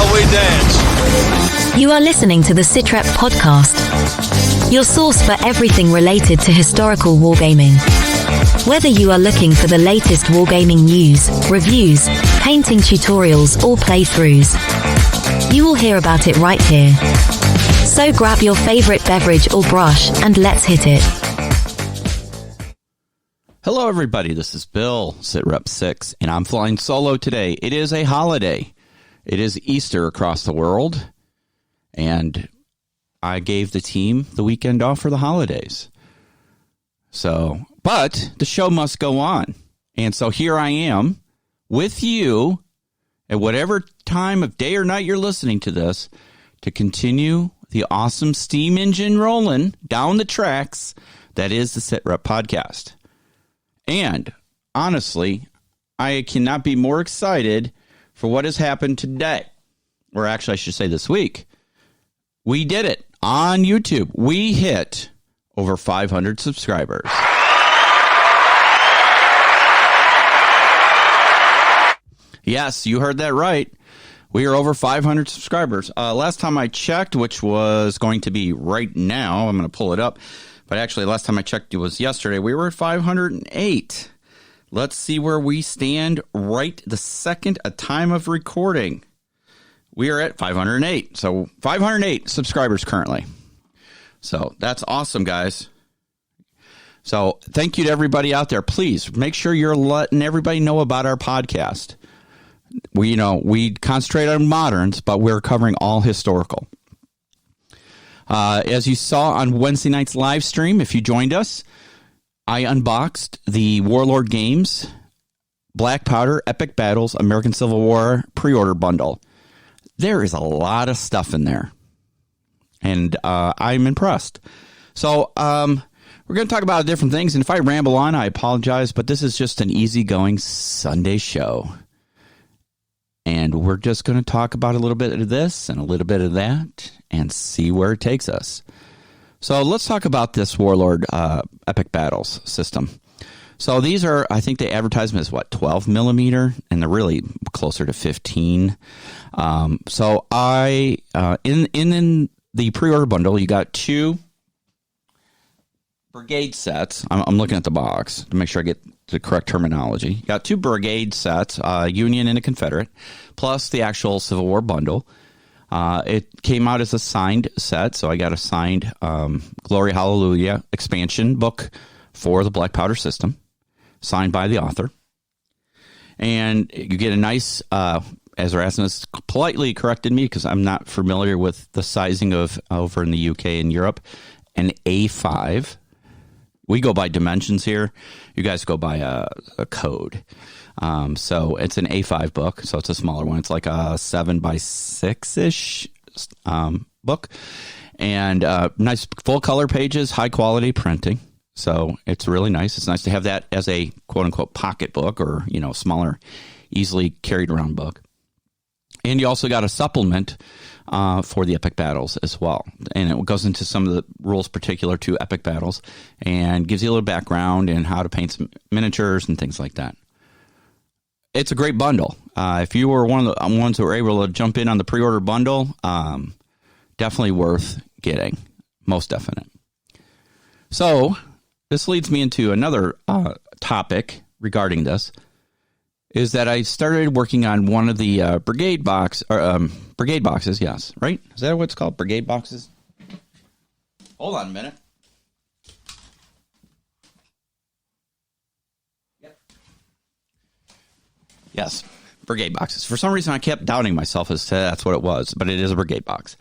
while we dance. You are listening to the SitRep podcast, your source for everything related to historical wargaming. Whether you are looking for the latest wargaming news, reviews, painting tutorials, or playthroughs, you will hear about it right here. So grab your favorite beverage or brush and let's hit it. Hello everybody, this is Bill, SitRep 6, and I'm flying solo today. It is a holiday. It is Easter across the world, and I gave the team the weekend off for the holidays. But the show must go on, and so here I am with you at whatever time of day or night you're listening to this to continue the awesome steam engine rolling down the tracks that is the SitRep podcast. And honestly, I cannot be more excited for what has happened today. Or actually, I should say this week. We did it on YouTube. We hit over 500 subscribers. Yes, you heard that right. We are over 500 subscribers. Last time I checked, which was going to be right now, I'm going to pull it up. But actually, last time I checked, it was yesterday. We were at 508. Let's see where we stand right the second a time of recording. We are at 508. So 508 subscribers currently. So that's awesome, guys. So thank you to everybody out there. Please make sure you're letting everybody know about our podcast. We concentrate on moderns, but we're covering all historical. As you saw on Wednesday night's live stream, if you joined us, I unboxed the Warlord Games Black Powder Epic Battles American Civil War pre-order bundle. There is a lot of stuff in there, and I'm impressed. So we're going to talk about different things, and if I ramble on, I apologize, but this is just an easygoing Sunday show. And we're just going to talk about a little bit of this and a little bit of that and see where it takes us. So let's talk about this Warlord Epic Battles system. So these are, I think the advertisement is 12 millimeter, and they're really closer to 15. So I, in the pre-order bundle, you got two Brigade sets. I'm looking at the box to make sure I get the correct terminology. You got two Brigade sets, Union and a Confederate, plus the actual Civil War bundle. It came out as a signed set, so I got a signed Glory Hallelujah expansion book for the Black Powder system, signed by the author. And you get a nice, as Erasmus politely corrected me, because I'm not familiar with the sizing of over in the UK and Europe, an A5. We go by dimensions here. You guys go by a code. So it's an A5 book, so it's a smaller one. It's like a 7x6-ish book. And nice full color pages, high quality printing. So it's really nice. It's nice to have that as a quote-unquote pocket book or, smaller, easily carried around book. And you also got a supplement for the Epic Battles as well. And it goes into some of the rules particular to Epic Battles and gives you a little background and how to paint some miniatures and things like that. It's a great bundle. If you were one of the ones who were able to jump in on the pre-order bundle, definitely worth getting. Most definite. So this leads me into another topic regarding this. Is that I started working on one of the Brigade Boxes, yes, right? Is that what it's called? Brigade Boxes? Hold on a minute. Yep. Yes, Brigade Boxes. For some reason, I kept doubting myself as to that's what it was, but it is a Brigade Box.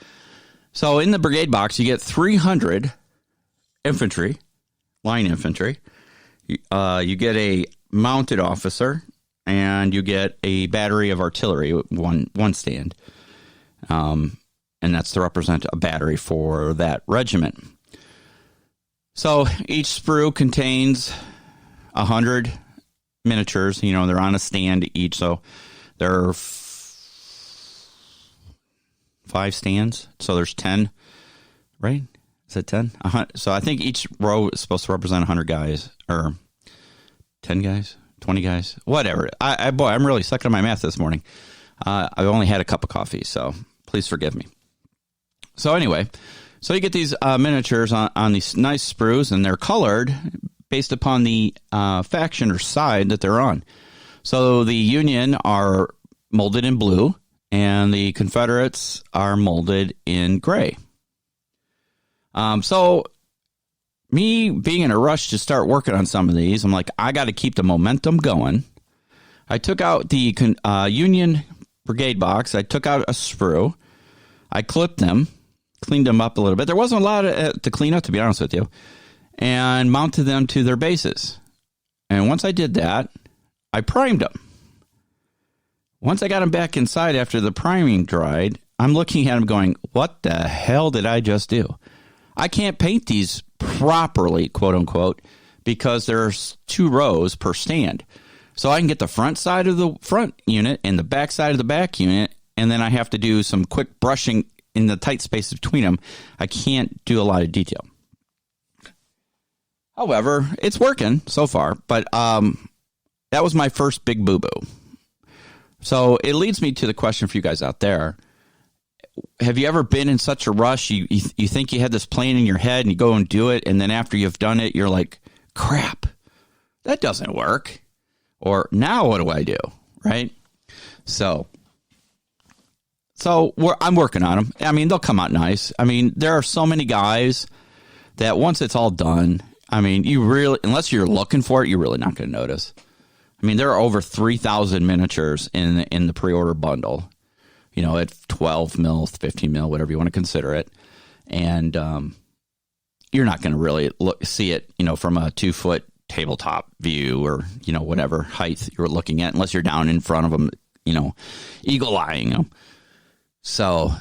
So in the Brigade Box, you get 300 infantry, line infantry. You get a mounted officer, and you get a battery of artillery, one stand. And that's to represent a battery for that regiment. So each sprue contains 100 miniatures. They're on a stand each. So there are 5 stands. So there's 10, right? Is it 10? So I think each row is supposed to represent 100 guys, or 10 guys. 20 guys, whatever. I'm really sucking at my math this morning. I've only had a cup of coffee, so please forgive me. So anyway, so you get these miniatures on these nice sprues, and they're colored based upon the faction or side that they're on. So the Union are molded in blue, and the Confederates are molded in gray. So me being in a rush to start working on some of these, I'm like, I got to keep the momentum going. I took out the Union Brigade box. I took out a sprue. I clipped them, cleaned them up a little bit. There wasn't a lot to clean up, to be honest with you, and mounted them to their bases. And once I did that, I primed them. Once I got them back inside after the priming dried, I'm looking at them going, what the hell did I just do? I can't paint these properly, quote unquote, because there's 2 rows per stand. So I can get the front side of the front unit and the back side of the back unit, and then I have to do some quick brushing in the tight space between them. I can't do a lot of detail. However, it's working so far, but that was my first big boo-boo. So it leads me to the question for you guys out there. Have you ever been in such a rush? You think you had this plan in your head and you go and do it, and then after you've done it, you're like, crap, that doesn't work. Or now what do I do? Right? So I'm working on them. I mean, they'll come out nice. I mean, there are so many guys that once it's all done, I mean, you really, unless you're looking for it, you're really not going to notice. I mean, there are over 3,000 miniatures in the pre-order bundle, you know, at 12 mil, 15 mil, whatever you want to consider it. And you're not going to really see it, you know, from a 2-foot tabletop view or, you know, whatever height you're looking at, unless you're down in front of them, you know, eagle-eyeing them. So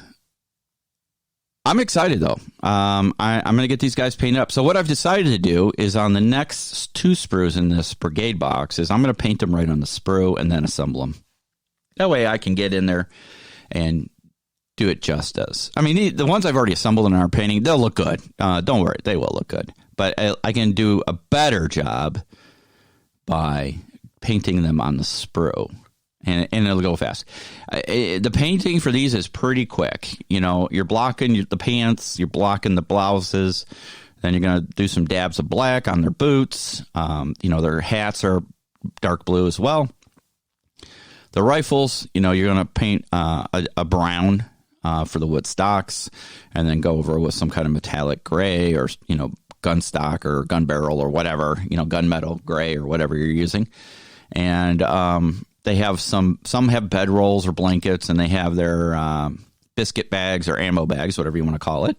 I'm excited, though. I'm going to get these guys painted up. So what I've decided to do is on the next 2 sprues in this Brigade box is I'm going to paint them right on the sprue and then assemble them. That way I can get in there and do it justice. I mean, the ones I've already assembled and are painting, they'll look good. Don't worry, they will look good. But I can do a better job by painting them on the sprue. And it'll go fast. The painting for these is pretty quick. You know, you're blocking the pants, you're blocking the blouses, then you're going to do some dabs of black on their boots. You know, their hats are dark blue as well. The rifles, you know, you're going to paint a brown for the wood stocks, and then go over with some kind of metallic gray or, you know, gun stock or gun barrel or whatever, you know, gunmetal gray or whatever you're using. And they have some have bedrolls or blankets, and they have their biscuit bags or ammo bags, whatever you want to call it.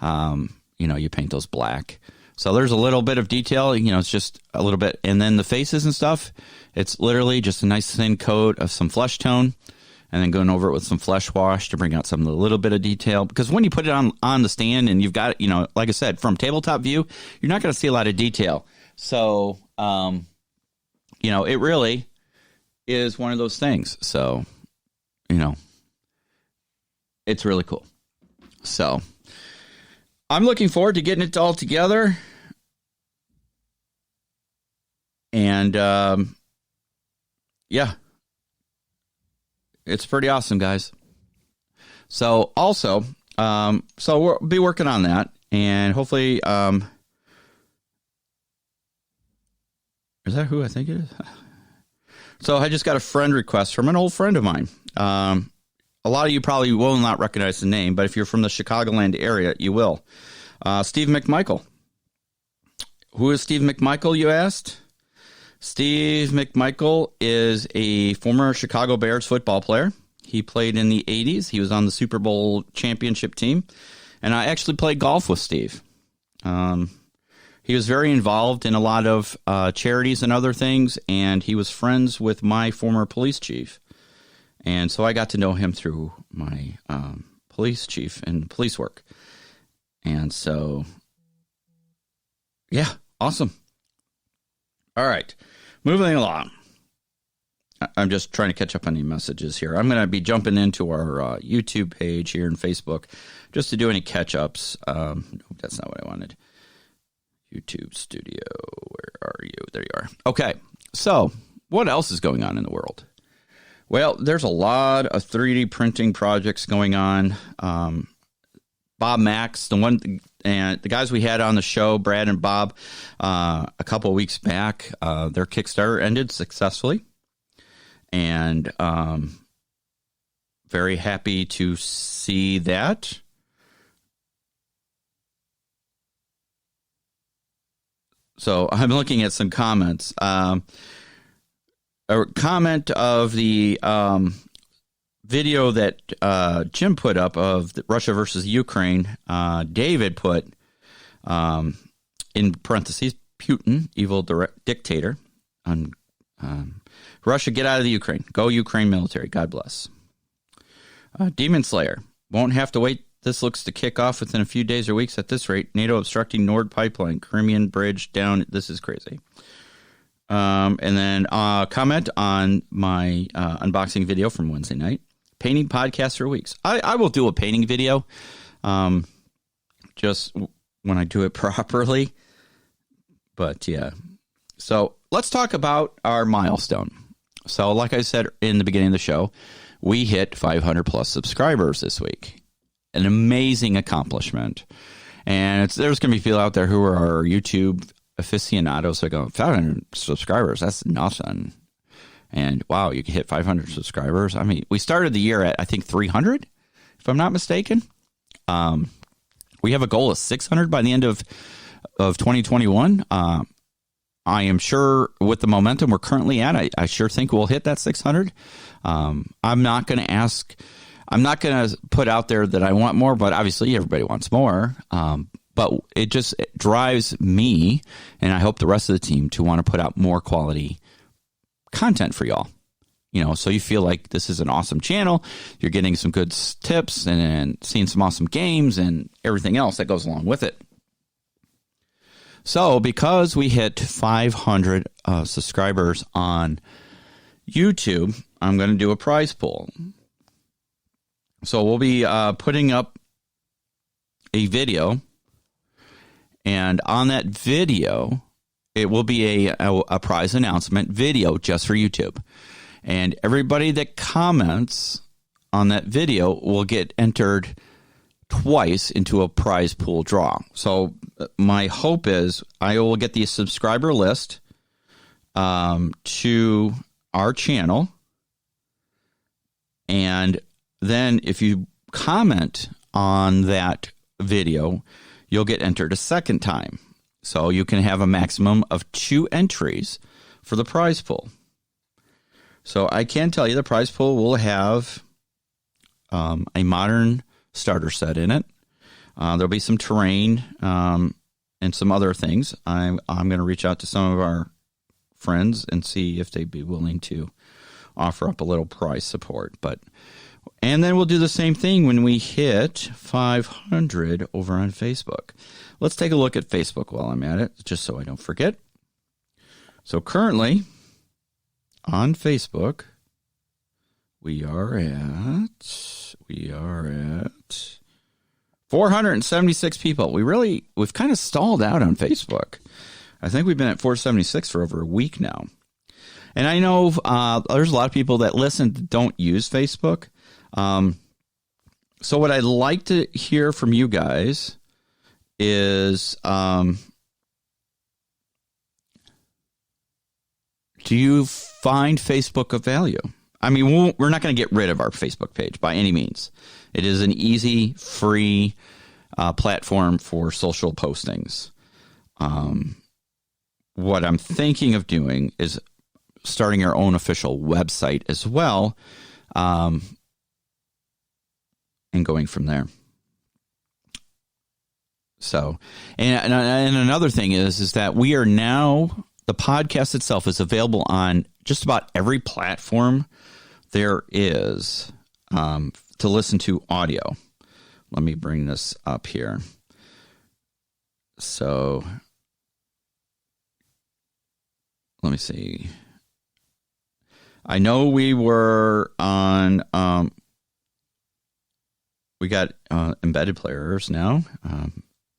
You know, you paint those black. So there's a little bit of detail, you know, it's just a little bit. And then the faces and stuff, it's literally just a nice thin coat of some flesh tone, and then going over it with some flesh wash to bring out some little bit of detail. Because when you put it on the stand and you've got it, you know, like I said, from tabletop view, you're not going to see a lot of detail. So, you know, it really is one of those things. So, you know, it's really cool. So I'm looking forward to getting it all together. And, yeah, it's pretty awesome, guys. So also, so we'll be working on that, and hopefully, is that who I think it is? So I just got a friend request from an old friend of mine. A lot of you probably will not recognize the name, but if you're from the Chicagoland area, you will. Steve Mcmichael. Who is Steve Mcmichael, you asked? Steve Mcmichael is a former Chicago Bears football player. He played in the 80s. He was on the Super Bowl championship team. And I actually played golf with Steve. He was very involved in a lot of charities and other things, and he was friends with my former police chief. And so I got to know him through my police chief and police work. And so, yeah, awesome. All right, moving along. I'm just trying to catch up on any messages here. I'm going to be jumping into our YouTube page here and Facebook just to do any catch-ups. That's not what I wanted. YouTube Studio, where are you? There you are. Okay, so what else is going on in the world? Well, there's a lot of 3D printing projects going on. Bob Max, the guys we had on the show, Brad and Bob, a couple of weeks back, their Kickstarter ended successfully. And very happy to see that. So I'm looking at some comments. A comment of the video that Jim put up of Russia versus Ukraine. David put in parentheses, Putin, evil dictator. Russia, get out of the Ukraine. Go Ukraine military. God bless. Demon Slayer. Won't have to wait. This looks to kick off within a few days or weeks at this rate. NATO obstructing Nord pipeline. Crimean bridge down. This is crazy. And then comment on my unboxing video from Wednesday night. Painting podcast for weeks. I will do a painting video just when I do it properly. But yeah. So let's talk about our milestone. So like I said in the beginning of the show, we hit 500 plus subscribers this week. An amazing accomplishment. And there's going to be people out there who are our YouTube aficionados that go, 500 subscribers, that's nothing. And wow, you can hit 500 subscribers. I mean, we started the year at, I think, 300, if I'm not mistaken. We have a goal of 600 by the end of 2021. I am sure with the momentum we're currently at, I sure think we'll hit that 600. I'm not going to put out there that I want more, but obviously everybody wants more. But it just drives me, and I hope the rest of the team, to want to put out more quality content for y'all. You know, so you feel like this is an awesome channel. You're getting some good tips and seeing some awesome games and everything else that goes along with it. So because we hit 500 subscribers on YouTube, I'm going to do a prize pool. So we'll be putting up a video, and on that video, it will be a prize announcement video just for YouTube. And everybody that comments on that video will get entered twice into a prize pool draw. So my hope is I will get the subscriber list to our channel, and then if you comment on that video, you'll get entered a second time. So you can have a maximum of 2 entries for the prize pool. So I can tell you the prize pool will have a modern starter set in it. There'll be some terrain and some other things. I'm going to reach out to some of our friends and see if they'd be willing to offer up a little prize support. And then we'll do the same thing when we hit 500 over on Facebook. Let's take a look at Facebook while I'm at it, just so I don't forget. So currently on Facebook, we are at 476 people. We've kind of stalled out on Facebook. I think we've been at 476 for over a week now. And I know there's a lot of people that listen that don't use Facebook. So what I'd like to hear from you guys is, do you find Facebook of value? I mean, we're not going to get rid of our Facebook page by any means. It is an easy, free platform for social postings. What I'm thinking of doing is starting our own official website as well, and going from there. So, and another thing is that we are now, the podcast itself is available on just about every platform there is to listen to audio. Let me bring this up here. So, let me see. I know we were on, we got embedded players now.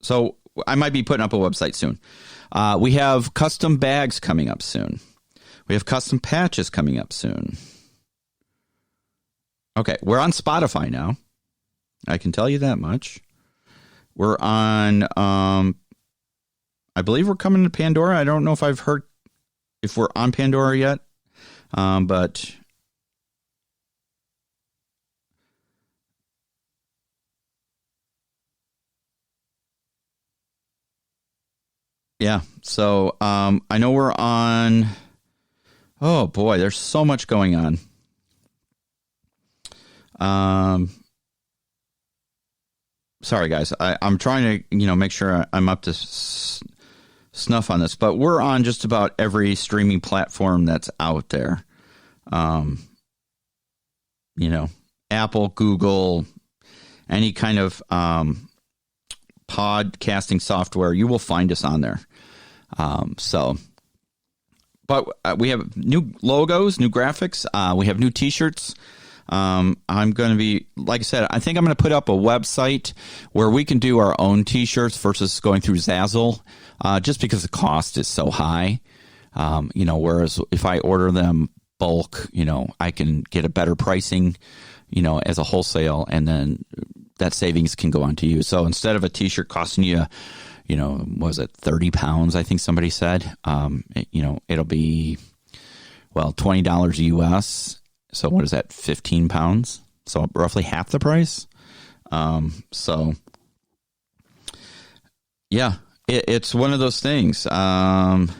So I might be putting up a website soon. We have custom bags coming up soon. We have custom patches coming up soon. Okay, we're on Spotify now. I can tell you that much. We're on, I believe we're coming to Pandora. I don't know if I've heard if we're on Pandora yet, but yeah. So I know we're on. Oh boy, there's so much going on. Sorry guys, I'm trying to make sure I'm up to snuff on this, but we're on just about every streaming platform that's out there. Apple, Google, any kind of podcasting software, you will find us on there. But we have new logos, new graphics. We have new T-shirts. I'm going to be, like I said, I think I'm going to put up a website where we can do our own T-shirts versus going through Zazzle, just because the cost is so high. Whereas if I order them bulk, I can get a better pricing, as a wholesale, and then that savings can go on to you. So instead of a T-shirt costing you, was it 30 pounds? I think somebody said, it'll be, $20 US. So what is that? 15 pounds. So roughly half the price. Yeah, it's one of those things. And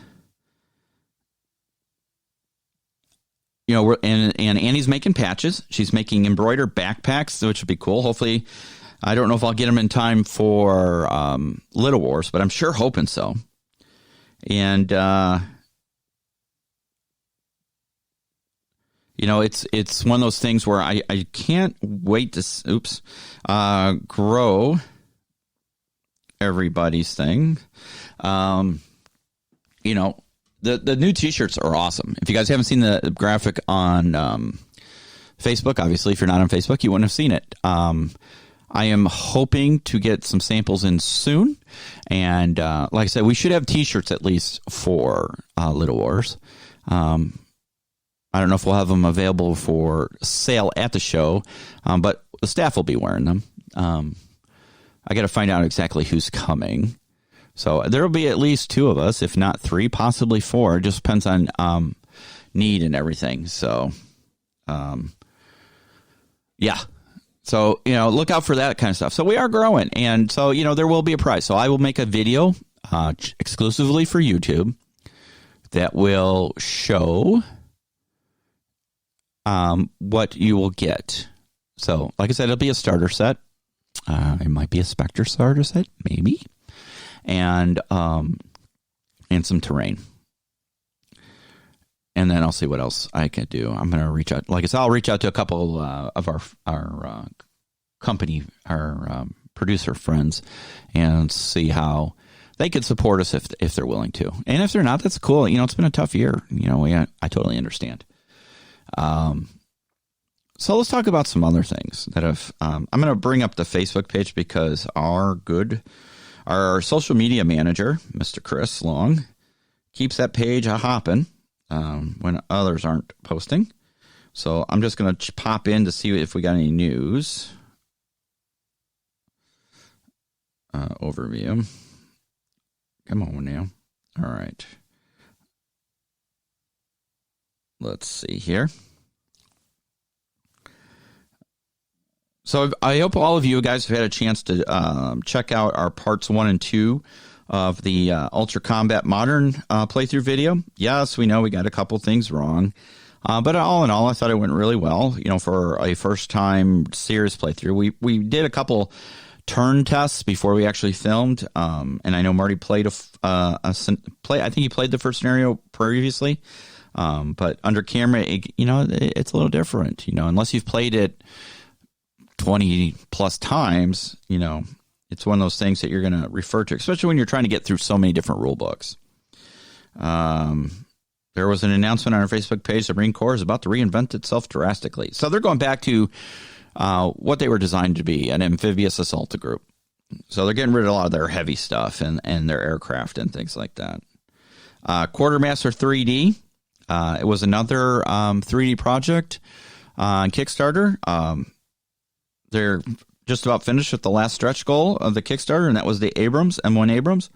Annie's making patches. She's making embroidered backpacks, which would be cool. Hopefully, I don't know if I'll get them in time for Little Wars, but I'm sure hoping so. And it's one of those things where I can't wait to grow everybody's thing. The new T-shirts are awesome. If you guys haven't seen the graphic on Facebook, obviously, if you're not on Facebook, you wouldn't have seen it. I am hoping to get some samples in soon. And like I said, we should have T-shirts at least for Little Wars. I don't know if we'll have them available for sale at the show, but the staff will be wearing them. I got to find out exactly who's coming. So there will be at least 2 of us, if not 3, possibly 4. It just depends on need and everything. So, yeah. So, look out for that kind of stuff. So we are growing. And so, there will be a price. So I will make a video exclusively for YouTube that will show what you will get. So, like I said, it'll be a starter set. It might be a Spectre starter set, maybe. And some terrain. And then I'll see what else I can do. I'm going to reach out. Like I said, I'll reach out to a couple of our company, our producer friends, and see how they could support us if they're willing to. And if they're not, that's cool. It's been a tough year. I totally understand. So let's talk about some other things that have. I'm going to bring up the Facebook page because our social media manager, Mr. Chris Long, keeps that page a-hopping when others aren't posting. So I'm just going to pop in to see if we got any news. Overview. Come on now. All right. Let's see here. So I hope all of you guys have had a chance to check out our parts 1 and 2 of the Ultra Combat Modern playthrough video. Yes, we know we got a couple things wrong. But all in all, I thought it went really well. for a first-time serious playthrough. We did a couple turn tests before we actually filmed. And I know Marty played I think he played the first scenario previously. But under camera, it's a little different. Unless you've played it 20 plus times, it's one of those things that you're going to refer to, especially when you're trying to get through so many different rule books. There was an announcement on our Facebook page. The Marine Corps is about to reinvent itself drastically. So they're going back to what they were designed to be, an amphibious assault group. So they're getting rid of a lot of their heavy stuff and their aircraft and things like that. Quartermaster 3D. It was another 3D project. on Kickstarter. They're just about finished with the last stretch goal of the Kickstarter, and that was the M1 Abrams.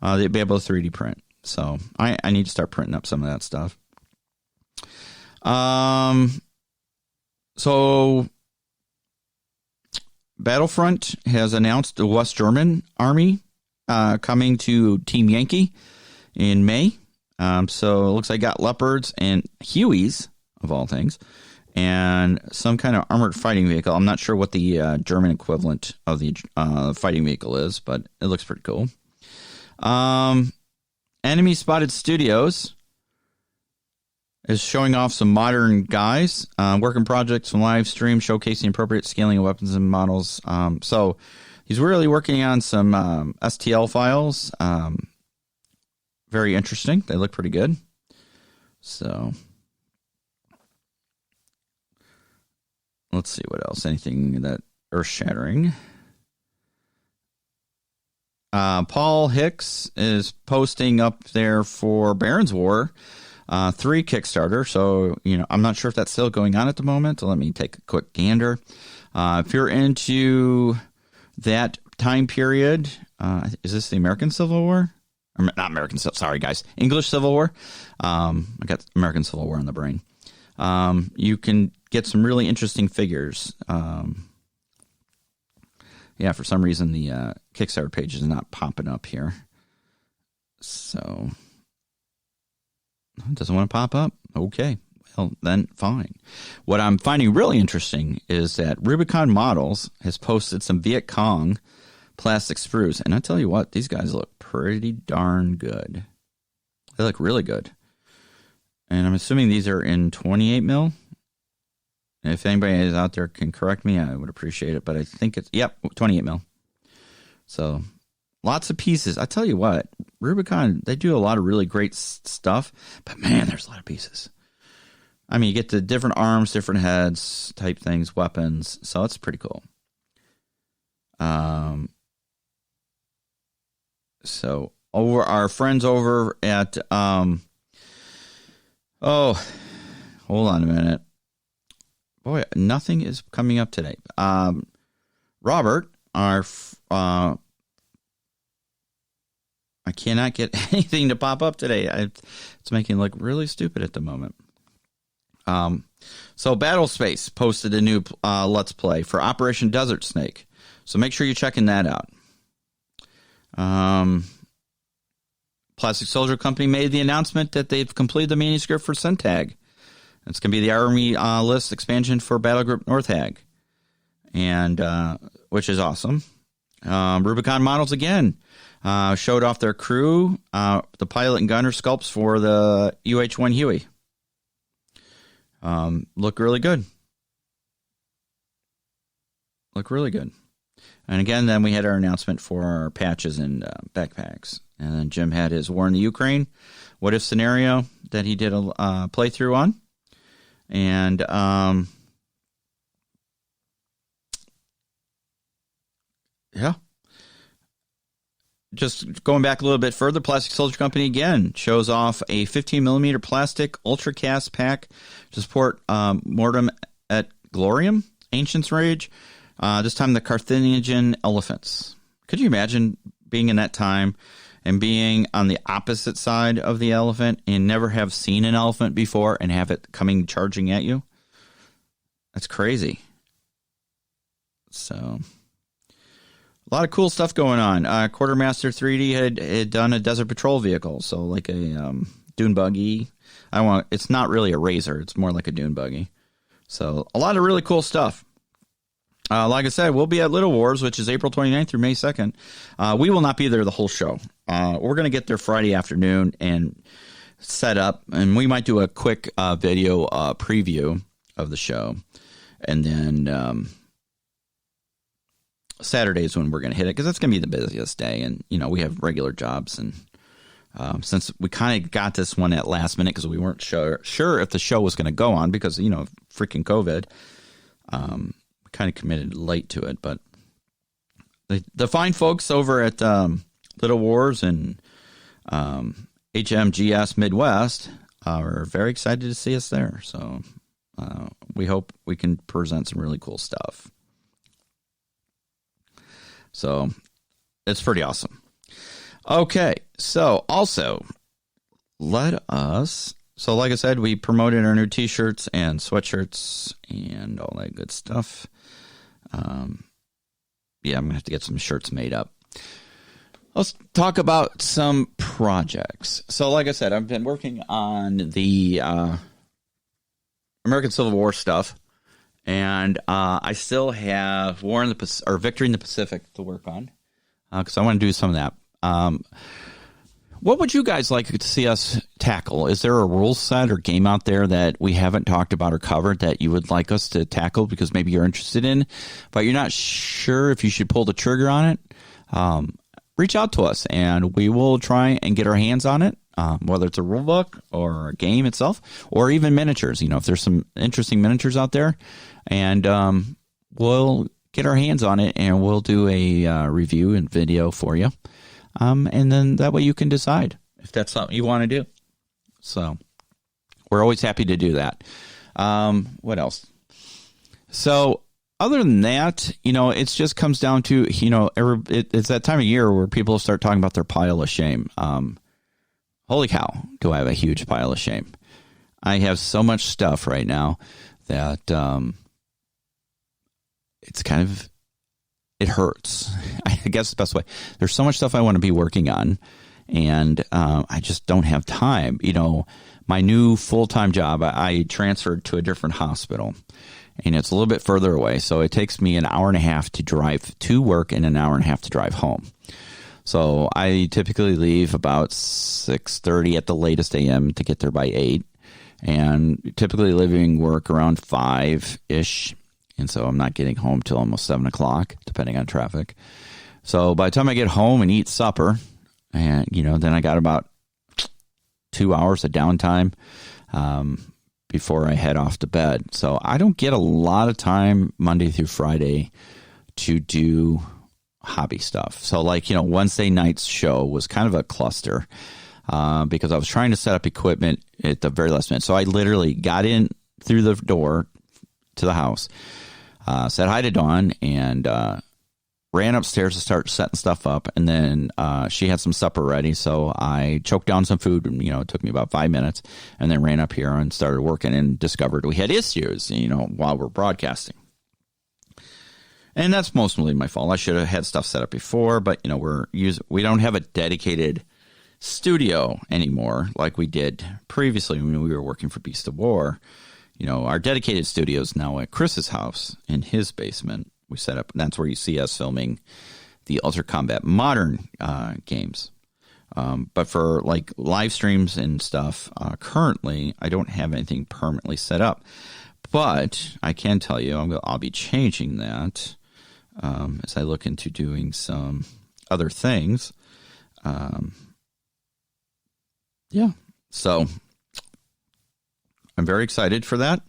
They'd be able to 3D print. So I need to start printing up some of that stuff. So Battlefront has announced the West German army coming to Team Yankee in May. So it looks like got Leopards and Hueys, of all things, and some kind of armored fighting vehicle. I'm not sure what the German equivalent of the fighting vehicle is, but it looks pretty cool. Enemy Spotted Studios is showing off some modern guys, working projects and live stream, showcasing appropriate scaling of weapons and models. So he's really working on some STL files. Very interesting. They look pretty good. So let's see what else. Anything that earth-shattering. Paul Hicks is posting up there for Baron's War 3 Kickstarter. So, I'm not sure if that's still going on at the moment. So let me take a quick gander. If you're into that time period, is this the American Civil War? Or not American, sorry guys, English Civil War. I got American Civil War on the brain. You can get some really interesting figures. Yeah, for some reason the Kickstarter page is not popping up here. So, it doesn't want to pop up? Okay, well, then fine. What I'm finding really interesting is that Rubicon Models has posted some Viet Cong plastic sprues. And I tell you what, these guys look pretty darn good. They look really good. And I'm assuming these are in 28 mil. If anybody is out there can correct me, I would appreciate it. But I think it's, 28 mil. So lots of pieces. I tell you what, Rubicon, they do a lot of really great stuff. But man, there's a lot of pieces. I mean, you get the different arms, different heads type things, weapons. So it's pretty cool. So over our friends over at, hold on a minute. Boy, nothing is coming up today. Robert, I cannot get anything to pop up today. It's making it look really stupid at the moment. So Battlespace posted a new Let's Play for Operation Desert Snake. So make sure you're checking that out. Plastic Soldier Company made the announcement that they've completed the manuscript for Centag. It's going to be the Army list expansion for Battle Group North Hag, and which is awesome. Rubicon Models again showed off their crew, the pilot and gunner sculpts for the UH-1 Huey. Look really good. And again, then we had our announcement for our patches and backpacks. And then Jim had his War in the Ukraine what if scenario that he did a playthrough on. And yeah. Just going back a little bit further, Plastic Soldier Company again shows off a 15 millimeter plastic ultra cast pack to support Mortem et Gloriam, Ancient's Rage. This time the Carthaginian elephants. Could you imagine being in that time and being on the opposite side of the elephant and never have seen an elephant before and have it coming charging at you? That's crazy. So a lot of cool stuff going on. Quartermaster 3D had done a Desert Patrol vehicle, so like a dune buggy. It's not really a Razor; it's more like a dune buggy. So a lot of really cool stuff. Like I said, we'll be at Little Wars, which is April 29th through May 2nd. We will not be there the whole show. We're going to get there Friday afternoon and set up, and we might do a quick video preview of the show, and then Saturday is when we're going to hit it, because that's going to be the busiest day. And, we have regular jobs. And since we kind of got this one at last minute because we weren't sure if the show was going to go on because, freaking COVID, we kind of committed late to it. But the fine folks over at Little Wars and HMGS Midwest are very excited to see us there. So We hope we can present some really cool stuff. So it's pretty awesome. Okay, so also let us. So like I said, we promoted our new T-shirts and sweatshirts and all that good stuff. Yeah, I'm going to have to get some shirts made up. Let's talk about some projects. So like I said, I've been working on the American Civil War stuff, and I still have Victory in the Pacific to work on because I want to do some of that. What would you guys like to see us tackle? Is there a rule set or game out there that we haven't talked about or covered that you would like us to tackle because maybe you're interested in, but you're not sure if you should pull the trigger on it? Reach out to us, and we will try and get our hands on it, whether it's a rule book or a game itself, or even miniatures. If there's some interesting miniatures out there, and we'll get our hands on it, and we'll do a review and video for you. And then that way you can decide if that's something you want to do. So we're always happy to do that. What else? So other than that, it just comes down to, it's that time of year where people start talking about their pile of shame. Holy cow, do I have a huge pile of shame. I have so much stuff right now that it's kind of, it hurts. I guess the best way. There's so much stuff I want to be working on, and I just don't have time. My new full-time job, I transferred to a different hospital, and it's a little bit further away. So it takes me an hour and a half to drive to work and an hour and a half to drive home. So I typically leave about 6:30 at the latest a.m. to get there by 8, and typically leaving work around 5-ish. And so I'm not getting home till almost 7 o'clock, depending on traffic. So by the time I get home and eat supper, and then I got about 2 hours of downtime before I head off to bed. So I don't get a lot of time Monday through Friday to do hobby stuff. So Wednesday night's show was kind of a cluster because I was trying to set up equipment at the very last minute. So I literally got in through the door to the house, said hi to Dawn, and ran upstairs to start setting stuff up. And then she had some supper ready, so I choked down some food. It took me about 5 minutes, and then ran up here and started working and discovered we had issues, while we're broadcasting. And that's mostly my fault. I should have had stuff set up before, but we don't have a dedicated studio anymore like we did previously when we were working for Beast of War. Our dedicated studio is now at Chris's house in his basement. We set up, and that's where you see us filming the Ultra Combat Modern games. But for live streams and stuff, currently I don't have anything permanently set up. But I can tell you I'll be changing that as I look into doing some other things. So I'm very excited for that.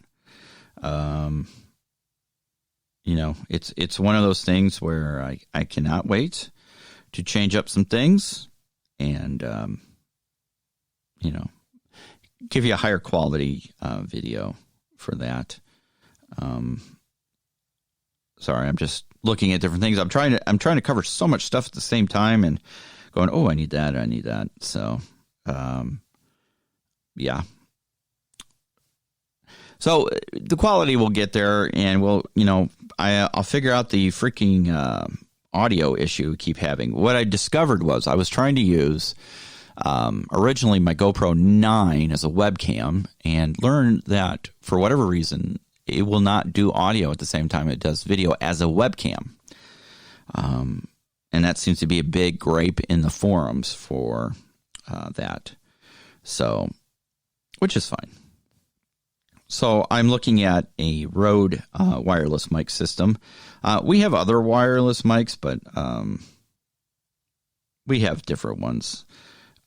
It's one of those things where I cannot wait to change up some things and, give you a higher quality video for that. Sorry, I'm just looking at different things. I'm trying to cover so much stuff at the same time and going, oh, I need that. So, yeah. So the quality will get there, and I'll figure out the freaking audio issue we keep having. What I discovered was I was trying to use originally my GoPro 9 as a webcam, and learned that for whatever reason it will not do audio at the same time it does video as a webcam. And that seems to be a big gripe in the forums for that. So, which is fine. So I'm looking at a Rode wireless mic system. We have other wireless mics, but we have different ones.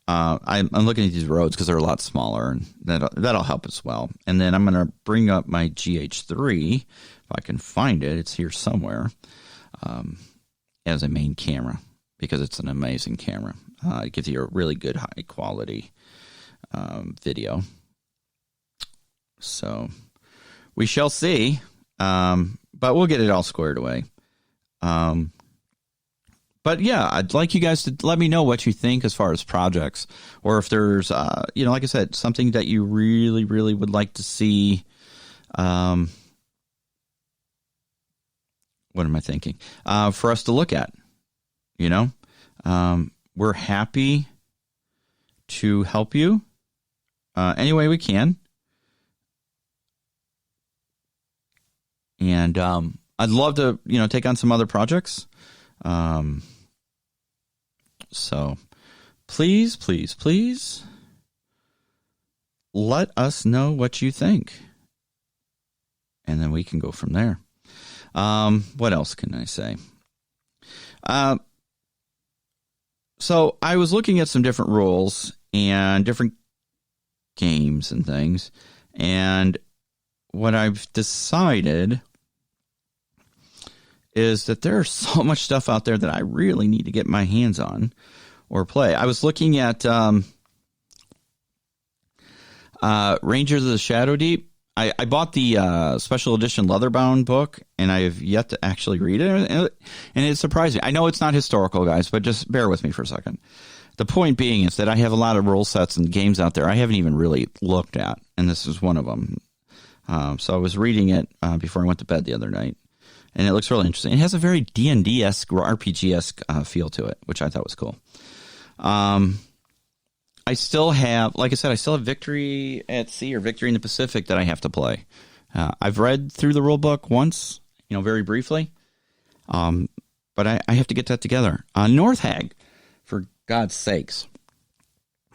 I'm looking at these Rodes because they're a lot smaller, and that'll help as well. And then I'm going to bring up my GH3, if I can find it. It's here somewhere, as a main camera, because it's an amazing camera. It gives you a really good high quality video. So we shall see. But we'll get it all squared away. But yeah, I'd like you guys to let me know what you think as far as projects, or if there's, like I said, something that you really, really would like to see. What am I thinking? For us to look at, we're happy to help you any way we can. And I'd love to, take on some other projects. So please, please, please let us know what you think. And then we can go from there. What else can I say? So I was looking at some different rules and different games and things. And what I've decided is that there's so much stuff out there that I really need to get my hands on or play. I was looking at Rangers of the Shadow Deep. I bought the special edition leather-bound book, and I have yet to actually read it, and it surprised me. I know it's not historical, guys, but just bear with me for a second. The point being is that I have a lot of rule sets and games out there I haven't even really looked at, and this is one of them. So I was reading it before I went to bed the other night. And it looks really interesting. It has a very D&D-esque or RPG-esque feel to it, which I thought was cool. I still have, like I said, Victory at Sea or Victory in the Pacific that I have to play. I've read through the rule book once, very briefly. But I have to get that together. North Hag, for God's sakes.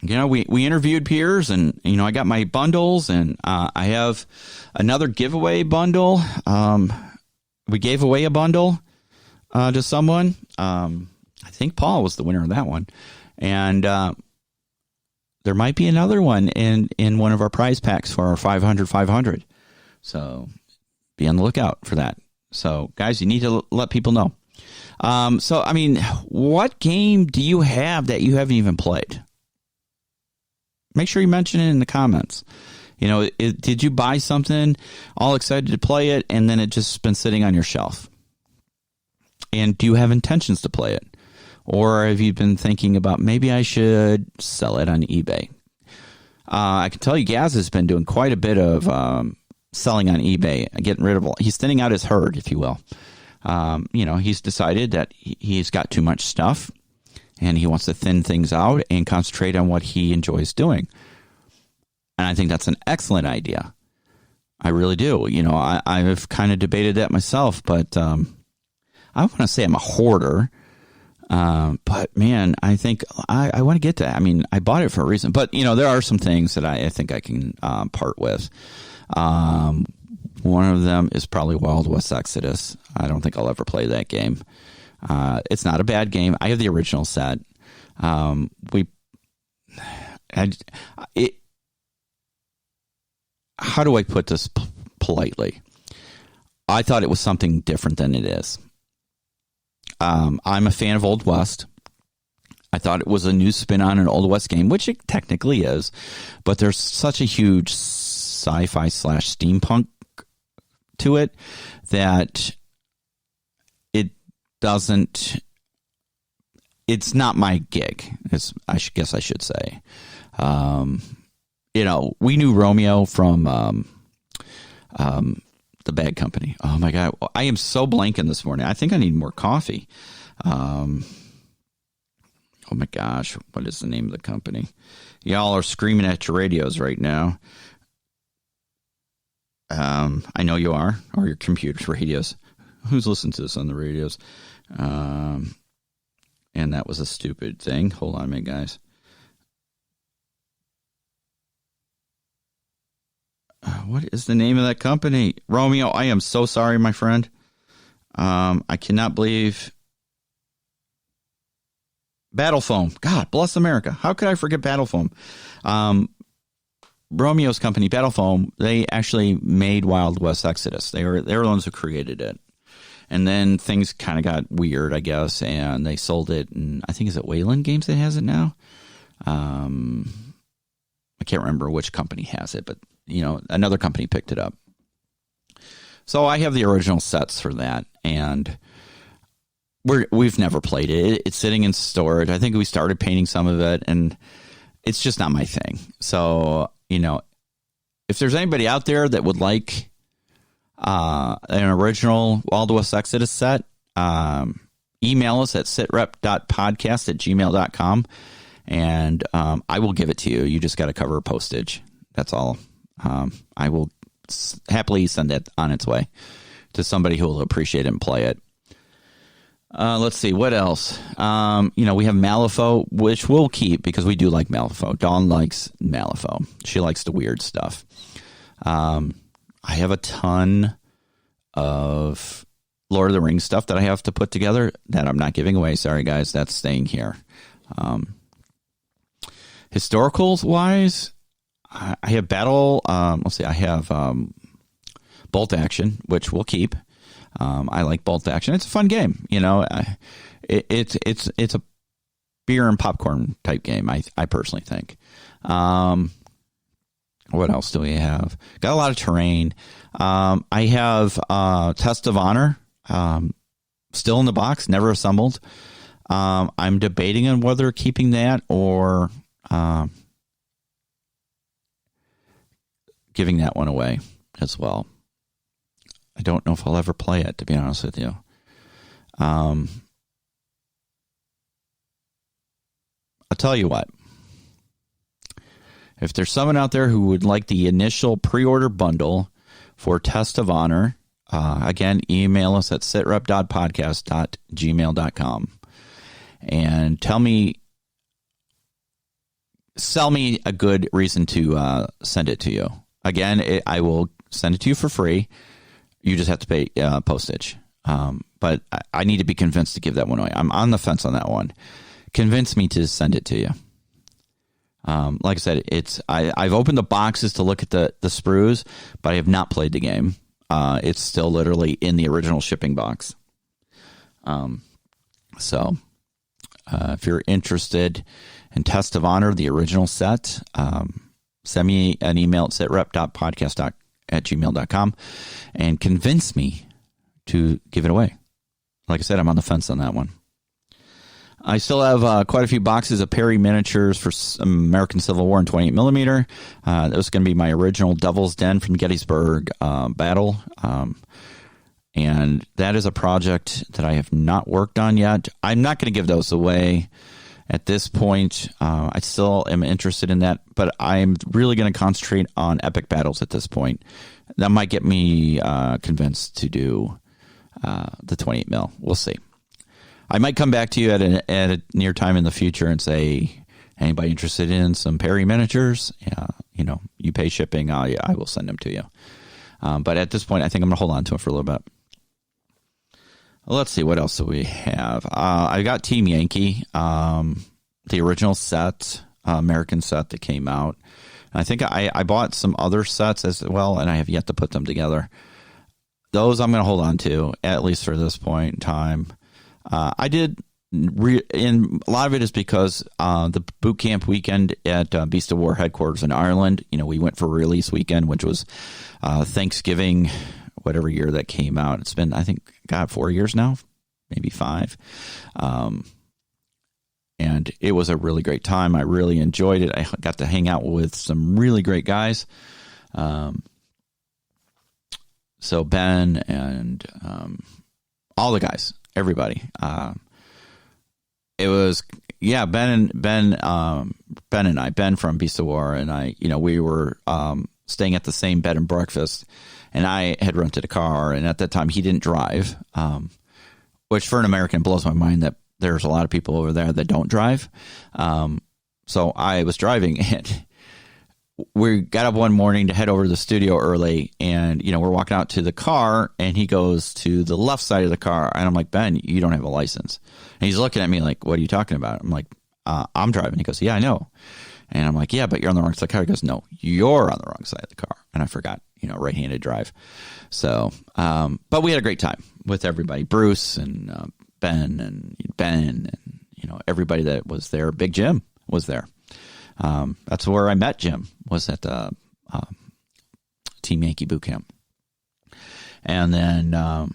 We interviewed peers, and, I got my bundles, and I have another giveaway bundle. We gave away a bundle to someone. I think Paul was the winner of that one. And there might be another one in one of our prize packs for our 500. So be on the lookout for that. So, guys, you need to let people know. What game do you have that you haven't even played? Make sure you mention it in the comments. Did you buy something all excited to play it, and then it just been sitting on your shelf? And do you have intentions to play it? Or have you been thinking about maybe I should sell it on eBay? I can tell you Gaz has been doing quite a bit of selling on eBay, getting rid of he's thinning out his herd, if you will. He's decided that he's got too much stuff, and he wants to thin things out and concentrate on what he enjoys doing. And I think that's an excellent idea. I really do. I've kind of debated that myself, but I want to say I'm a hoarder. But, man, I think I want to get that. I bought it for a reason. But, there are some things that I think I can part with. One of them is probably Wild West Exodus. I don't think I'll ever play that game. It's not a bad game. I have the original set. How do I put this politely? I thought it was something different than it is. I'm a fan of Old West. I thought it was a new spin on an Old West game, which it technically is, but there's such a huge sci-fi / steampunk to it that it's not my gig. I guess I should say. We knew Romeo from the Bad Company. Oh, my God. I am so blanking this morning. I think I need more coffee. Oh, my gosh. What is the name of the company? Y'all are screaming at your radios right now. I know you are, or your computer radios. Who's listening to this on the radios? And that was a stupid thing. Hold on a minute, guys. What is the name of that company? Romeo, I am so sorry, my friend. I cannot believe. Battle Foam. God bless America. How could I forget Battle Foam? Romeo's company, Battle Foam, they actually made Wild West Exodus. They were the ones who created it. And then things kind of got weird, I guess, and they sold it. And I think, is it Wayland Games that has it now? I can't remember which company has it, but, another company picked it up. So I have the original sets for that, and we've never played it. It's sitting in storage. I think we started painting some of it, and it's just not my thing. So, if there's anybody out there that would like an original Wild West Exodus set, email us at sitrep.podcast@gmail.com, and I will give it to you. You just got to cover postage. That's all. I will happily send it on its way to somebody who will appreciate it and play it. Let's see, what else? We have Malifaux, which we'll keep because we do like Malifaux. Dawn likes Malifaux. She likes the weird stuff. I have a ton of Lord of the Rings stuff that I have to put together that I'm not giving away. Sorry, guys, that's staying here. Historicals wise, I have Battle. Let's see, I have Bolt Action, which we'll keep. I like Bolt Action. It's a fun game. It's a beer and popcorn type game. I personally think. What else do we have? Got a lot of terrain. I have Test of Honor. Still in the box, never assembled. I'm debating on whether keeping that or giving that one away as well. I don't know if I'll ever play it, to be honest with you. I'll tell you what. If there's someone out there who would like the initial pre-order bundle for Test of Honor, again, email us at sitrep.podcast@gmail.com and sell me a good reason to send it to you. Again, I will send it to you for free. You just have to pay postage. But I need to be convinced to give that one away. I'm on the fence on that one. Convince me to send it to you. Like I said, I've opened the boxes to look at the sprues, but I have not played the game. It's still literally in the original shipping box. So if you're interested in Test of Honor, the original set, send me an email at sitrep.podcast@gmail.com and convince me to give it away. Like I said, I'm on the fence on that one. I still have quite a few boxes of Perry miniatures for American Civil War in 28 millimeter. That was going to be my original Devil's Den from Gettysburg battle. And that is a project that I have not worked on yet. I'm not going to give those away at this point. I still am interested in that, but I'm really going to concentrate on epic battles at this point. That might get me convinced to do the 28 mil. We'll see. I might come back to you at a near time in the future and say, anybody interested in some Perry miniatures? You pay shipping. I will send them to you. But at this point, I think I'm going to hold on to them for a little bit. Let's see. What else do we have? I got Team Yankee, the original set, American set that came out. And I think I bought some other sets as well, and I have yet to put them together. Those I'm going to hold on to, at least for this point in time. I did, and a lot of it is because the boot camp weekend at Beast of War headquarters in Ireland, we went for release weekend, which was Thanksgiving, whatever year that came out. It's been, I think, 4 years now, maybe 5. And it was a really great time. I really enjoyed it. I got to hang out with some really great guys. So Ben and all the guys. Everybody. It was, Ben and I, Ben from Beast of War and I, we were staying at the same bed and breakfast, and I had rented a car, and at that time he didn't drive, which for an American blows my mind that there's a lot of people over there that don't drive. So I was driving, and we got up one morning to head over to the studio early, and, we're walking out to the car, and he goes to the left side of the car, and I'm like, Ben, you don't have a license. And he's looking at me like, what are you talking about? I'm like, I'm driving. He goes, yeah, I know. And I'm like, yeah, but you're on the wrong side of the car. He goes, no, you're on the wrong side of the car. And I forgot, right-handed drive. So, but we had a great time with everybody, Bruce and Ben and everybody that was there. Big Jim was there. That's where I met Jim, was at the Team Yankee boot camp. And then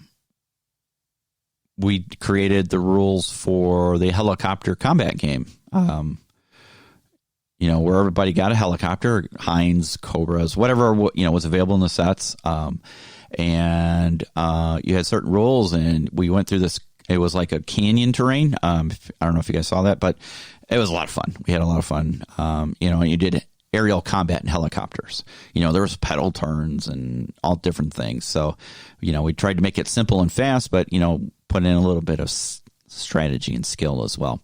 we created the rules for the helicopter combat game. Where everybody got a helicopter, Heinz, Cobras, whatever, was available in the sets. And you had certain rules, and we went through this. It was like a canyon terrain. I don't know if you guys saw that, but it was a lot of fun. We had a lot of fun. And you did aerial combat in helicopters. There was pedal turns and all different things. So, we tried to make it simple and fast, but, put in a little bit of strategy and skill as well.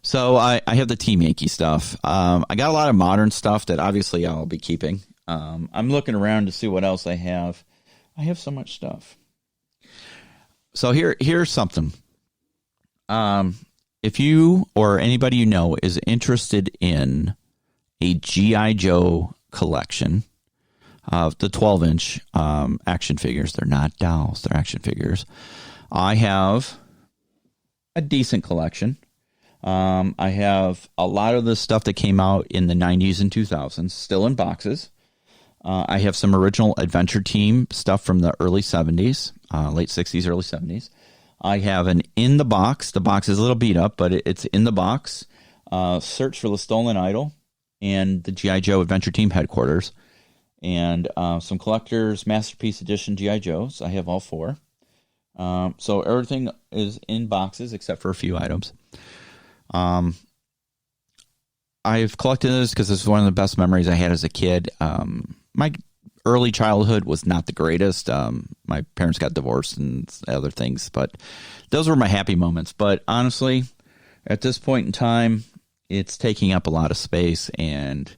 So I have the Team Yankee stuff. I got a lot of modern stuff that obviously I'll be keeping. I'm looking around to see what else I have. I have so much stuff. So here's something. If you or anybody you know is interested in a G.I. Joe collection of the 12-inch action figures, they're not dolls, they're action figures. I have a decent collection. I have a lot of the stuff that came out in the 90s and 2000s still in boxes. I have some original Adventure Team stuff from the early 70s, late 60s, early 70s. I have an in the box. The box is a little beat up, but it's in the box. Search for the Stolen Idol and the G.I. Joe Adventure Team headquarters. And some collector's Masterpiece Edition G.I. Joes. I have all 4. So everything is in boxes except for a few items. I've collected this because this is one of the best memories I had as a kid. My early childhood was not the greatest. My parents got divorced and other things, but those were my happy moments. But honestly, at this point in time, it's taking up a lot of space, and,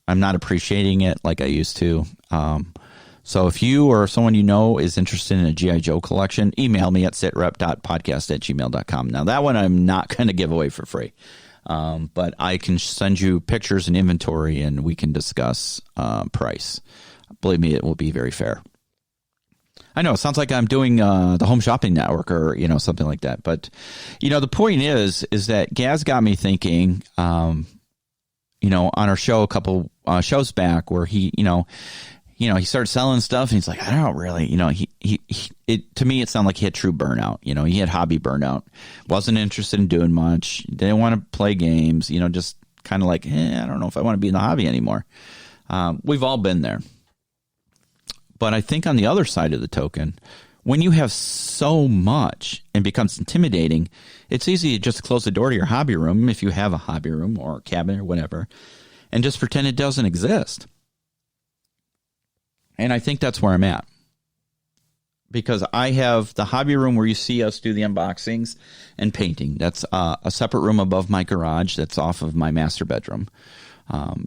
I'm not appreciating it like I used to. So if you or someone you know is interested in a G.I. Joe collection, email me at sitrep.podcast@gmail.com. Now, that one I'm not going to give away for free. But I can send you pictures and inventory, and we can discuss price. Believe me, it will be very fair. I know it sounds like I'm doing the Home Shopping Network or something like that, but the point is that Gaz got me thinking. On our show a couple shows back, where he started selling stuff, and he's like, I don't really, to me, it sounded like he had true burnout. He had hobby burnout, wasn't interested in doing much, didn't want to play games, just kind of like, I don't know if I want to be in the hobby anymore. We've all been there. But I think on the other side of the token, when you have so much and becomes intimidating, it's easy to just close the door to your hobby room, if you have a hobby room or a cabinet or whatever, and just pretend it doesn't exist. And I think that's where I'm at. Because I have the hobby room where you see us do the unboxings and painting. That's a separate room above my garage that's off of my master bedroom.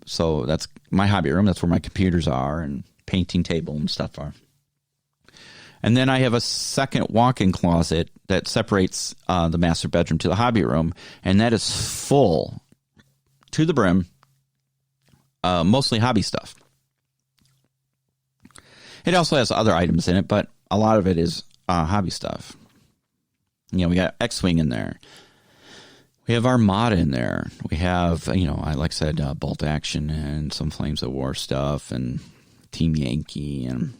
So that's my hobby room. That's where my computers are and painting table and stuff are. And then I have a second walk-in closet that separates the master bedroom to the hobby room. And that is full to the brim, mostly hobby stuff. It also has other items in it, but a lot of it is hobby stuff. We got X-Wing in there. We have Armada in there. We have, like I said, Bolt Action and some Flames of War stuff and Team Yankee. And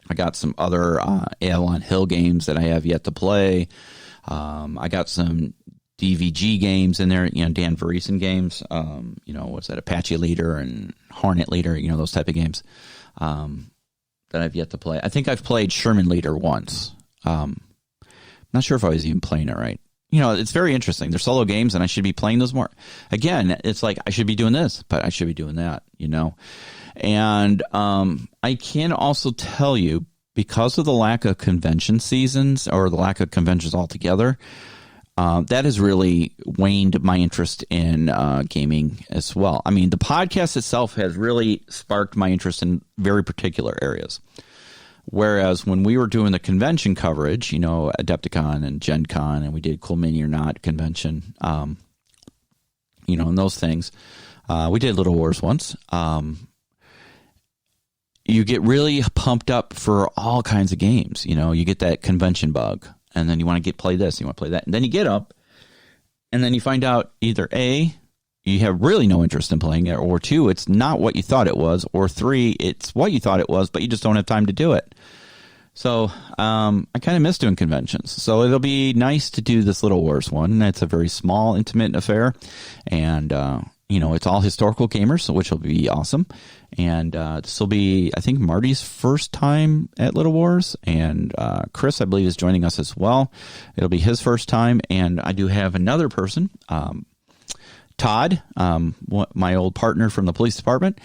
I got some other Avalon Hill games that I have yet to play. I got some DVG games in there, Dan Varesen games. What's that, Apache Leader and Hornet Leader, those type of games. That I've yet to play. I think I've played Sherman Leader once. Not sure if I was even playing it right. It's very interesting. They're solo games, and I should be playing those more. Again, it's like I should be doing this, but I should be doing that, And I can also tell you, because of the lack of convention seasons or the lack of conventions altogether, that has really waned my interest in gaming as well. I mean, the podcast itself has really sparked my interest in very particular areas. Whereas when we were doing the convention coverage, Adepticon and Gen Con, and we did Cool Mini or Not convention, and those things, we did Little Wars once. You get really pumped up for all kinds of games. You get that convention bug. And then you want to play this, you want to play that. And then you get up, and then you find out either A, you have really no interest in playing it, or 2, it's not what you thought it was, or 3, it's what you thought it was, but you just don't have time to do it. So I kind of miss doing conventions. So it'll be nice to do this Little Wars one. It's a very small, intimate affair, and it's all historical gamers, which will be awesome. And this will be, I think, Marty's first time at Little Wars, and Chris, I believe, is joining us as well. It'll be his first time, and I do have another person, Todd, my old partner from the police department.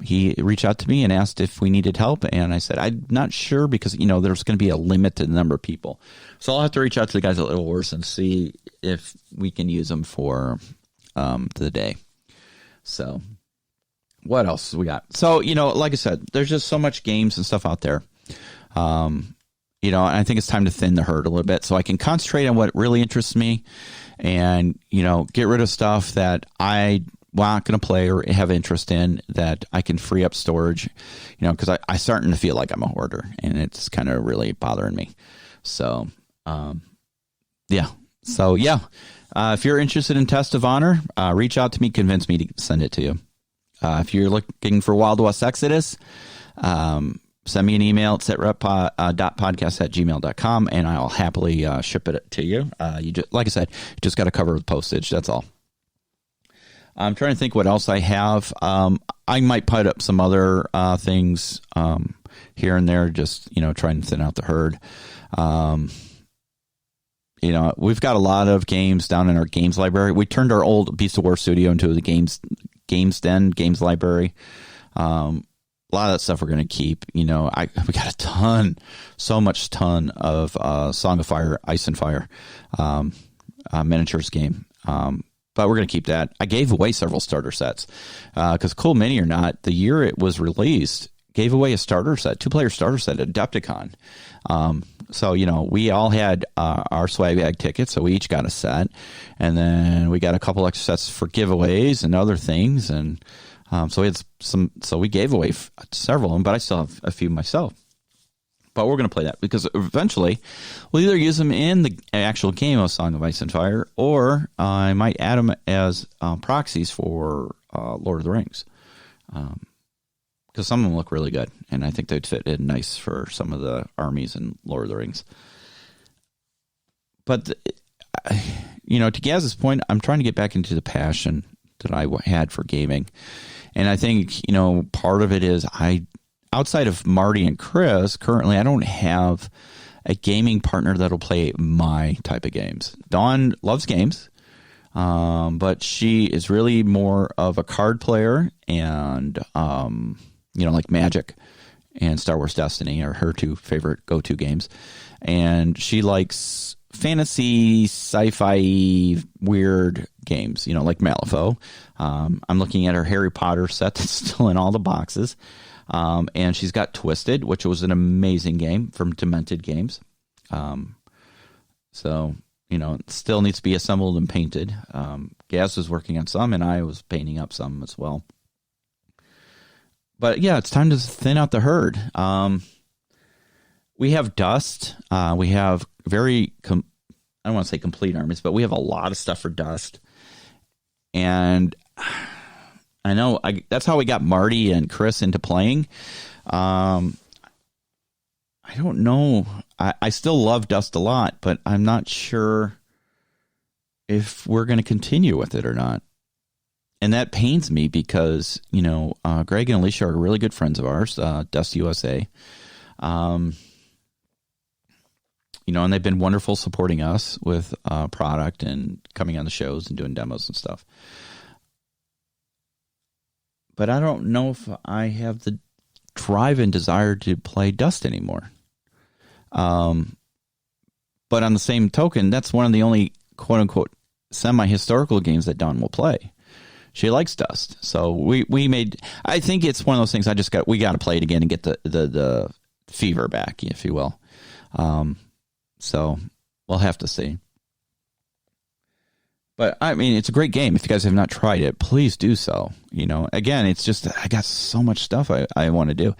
He reached out to me and asked if we needed help, and I said I'm not sure because there's going to be a limited number of people, so I'll have to reach out to the guys at Little Wars and see if we can use them for the day. So what else we got? So like I said, there's just so much games and stuff out there. I think it's time to thin the herd a little bit so I can concentrate on what really interests me. And, get rid of stuff that I'm not going to play or have interest in, that I can free up storage, because I'm starting to feel like I'm a hoarder, and it's kind of really bothering me. So, yeah. So, yeah. If you're interested in Test of Honor, reach out to me, convince me to send it to you. If you're looking for Wild West Exodus, send me an email at setrep.podcast@gmail.com, and I'll happily ship it to you. Like I said, you just got to cover with postage. That's all. I'm trying to think what else I have. I might put up some other things here and there, just trying to thin out the herd. We've got a lot of games down in our games library. We turned our old Beast of War studio into the games den, games library. A lot of that stuff we're going to keep. We got a ton of Song of Fire, Ice and Fire miniatures game. But we're going to keep that. I gave away several starter sets because Cool Mini or not, the year it was released, gave away a starter set, 2-player starter set at Adepticon. So, we all had our swag bag tickets, so we each got a set. And then we got a couple extra sets for giveaways and other things. And so we had so we gave away several of them, but I still have a few myself. But we're going to play that because eventually we'll either use them in the actual game of Song of Ice and Fire, or I might add them as proxies for Lord of the Rings. Because some of them look really good, and I think they'd fit in nice for some of the armies in Lord of the Rings. But, to Gaz's point, I'm trying to get back into the passion that I had for gaming. And I think, part of it is outside of Marty and Chris, currently I don't have a gaming partner that'll play my type of games. Dawn loves games, but she is really more of a card player, and, like Magic and Star Wars Destiny are her 2 favorite go-to games. And she likes fantasy, sci-fi, weird games, like Malifaux. I'm looking at her Harry Potter set that's still in all the boxes. And she's got Twisted, which was an amazing game from Demented Games. So, it still needs to be assembled and painted. Gaz was working on some, and I was painting up some as well. But yeah, it's time to thin out the herd. We have Dust. We have I don't want to say complete armies, but we have a lot of stuff for Dust. And I know that's how we got Marty and Chris into playing. I don't know. I still love Dust a lot, but I'm not sure if we're going to continue with it or not. And that pains me because, Greg and Alicia are really good friends of ours, Dust USA. And they've been wonderful supporting us with product and coming on the shows and doing demos and stuff. But I don't know if I have the drive and desire to play Dust anymore. But on the same token, that's one of the only quote-unquote semi-historical games that Dawn will play. She likes Dust. So we made, I think it's one of those things we got to play it again and get the fever back, if you will. So we'll have to see. But I mean, it's a great game. If you guys have not tried it, please do so. Again, it's just, I got so much stuff I want to do.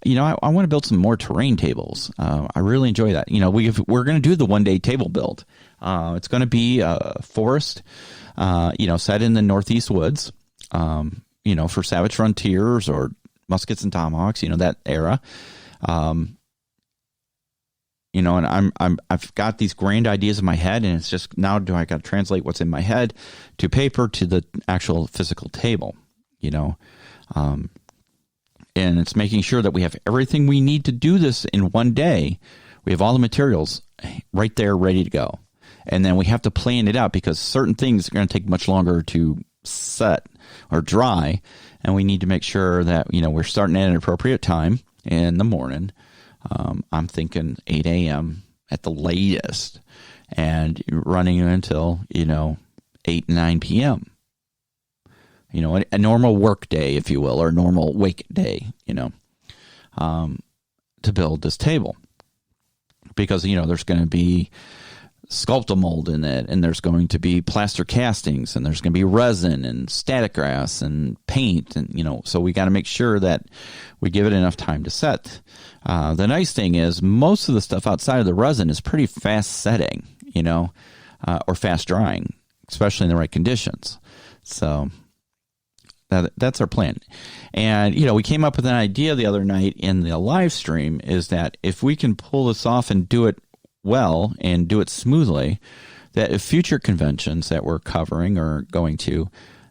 I want to build some more terrain tables. I really enjoy that. We're going to do the 1-day table build. It's going to be a forest, set in the Northeast woods, for Savage Frontiers or Muskets and Tomahawks, that era. And I've got these grand ideas in my head, and it's just now do I got to translate what's in my head to paper to the actual physical table, and it's making sure that we have everything we need to do this in one day. We have all the materials right there ready to go. And then we have to plan it out because certain things are going to take much longer to set or dry. And we need to make sure that, we're starting at an appropriate time in the morning. I'm thinking 8 a.m. at the latest and running until, 8, 9 p.m. A normal work day, if you will, or a normal wake day, to build this table. Because, there's going to be sculptamold in it, and there's going to be plaster castings, and there's going to be resin and static grass and paint, and so we got to make sure that we give it enough time to set. The nice thing is most of the stuff outside of the resin is pretty fast setting, or fast drying, especially in the right conditions. So that's our plan. And, we came up with an idea the other night in the live stream is that if we can pull this off and do it well and do it smoothly, that if future conventions that we're covering or going to,